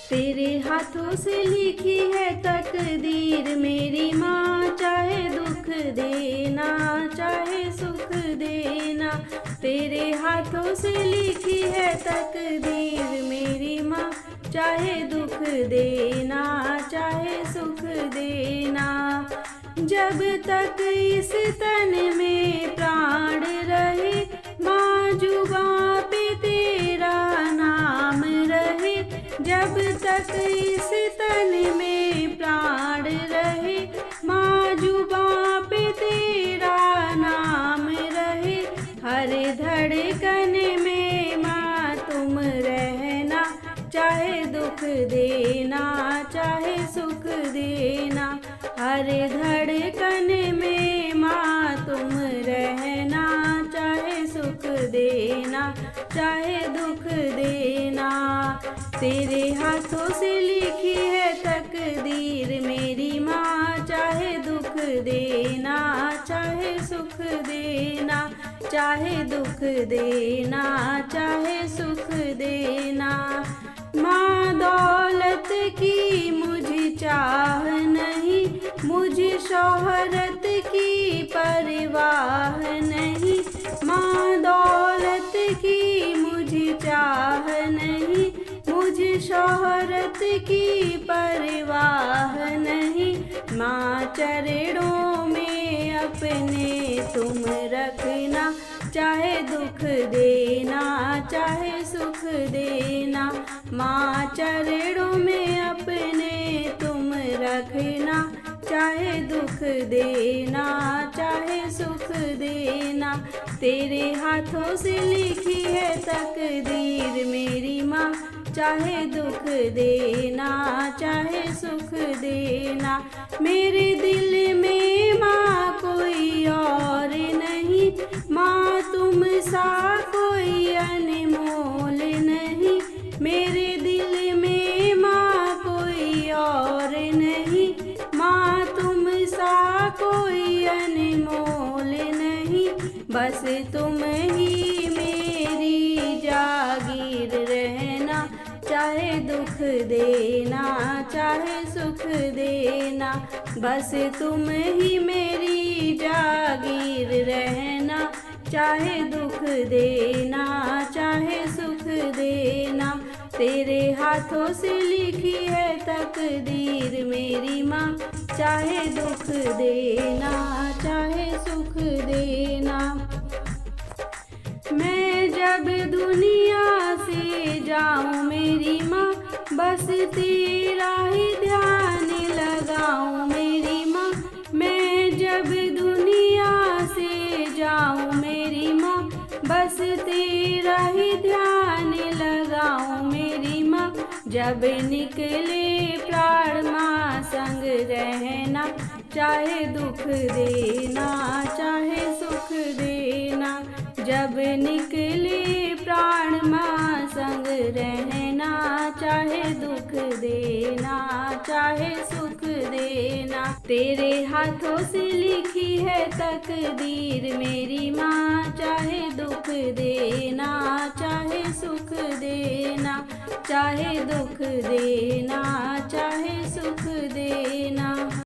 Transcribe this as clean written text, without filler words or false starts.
तेरे हाथों से लिखी है तकदीर मेरी माँ, चाहे दुख देना चाहे सुख देना। तेरे हाथों से लिखी है तकदीर मेरी माँ, चाहे दुख देना चाहे सुख देना। जब तक इस तन में प्राण रहे माँ, जुबां पे तेरा नाम रहे। जब तक इस तन में प्राण रहे माँ, जुबां पे तेरा नाम रहे। हर धड़कन में माँ तुम रहना, चाहे दुख देना चाहे सुख देना। हर धड़कन में माँ तुम रहना, चाहे सुख देना चाहे दुख देना। तेरे हाथों से लिखी है तकदीर मेरी माँ, चाहे दुख देना चाहे सुख देना। चाहे दुख देना चाहे सुख देना। माँ दौलत की मुझे चाह नहीं, मुझे शोहरत की परवाह नहीं। माँ दौलत की मुझे चाह नहीं, मुझे शोहरत की परवाह नहीं। माँ चरणों में अपने तुम रखना, चाहे दुख देना चाहे सुख देना। माँ चरणों में अपने तुम रखना, चाहे दुख देना चाहे सुख देना। तेरे हाथों से लिखी है तकदीर मेरी माँ, चाहे दुख देना चाहे सुख देना। मेरे दिल में माँ कोई और नहीं, माँ तुम सा कोई अनमोल नहीं। मेरे दिल में माँ कोई और नहीं, माँ तुम सा कोई अनमोल नहीं। बस तुम ही मेरी जागीर रहना, चाहे दुख देना चाहे सुख देना। बस तुम ही मेरी जागीर रहना, चाहे दुख देना चाहे सुख देना। तेरे हाथों से लिखी है तकदीर मेरी माँ, चाहे दुख देना चाहे सुख देना। मैं जब दुनिया से जाऊँ मेरी माँ, बस तेरा ही ध्यान लगाऊँ मेरी माँ। मैं जब दुनिया से जाऊँ मेरी माँ, बस तेरा ही ध्यान लगाऊँ मेरी माँ। जब निकले प्राण माँ संग रहना, चाहे दुख देना चाहे सुख देना। जब निकले प्राण माँ संग रहना, चाहे दुख देना चाहे सुख देना। तेरे हाथों से लिखी है तकदीर मेरी माँ, चाहे दुख देना चाहे सुख देना। चाहे दुख देना चाहे सुख देना।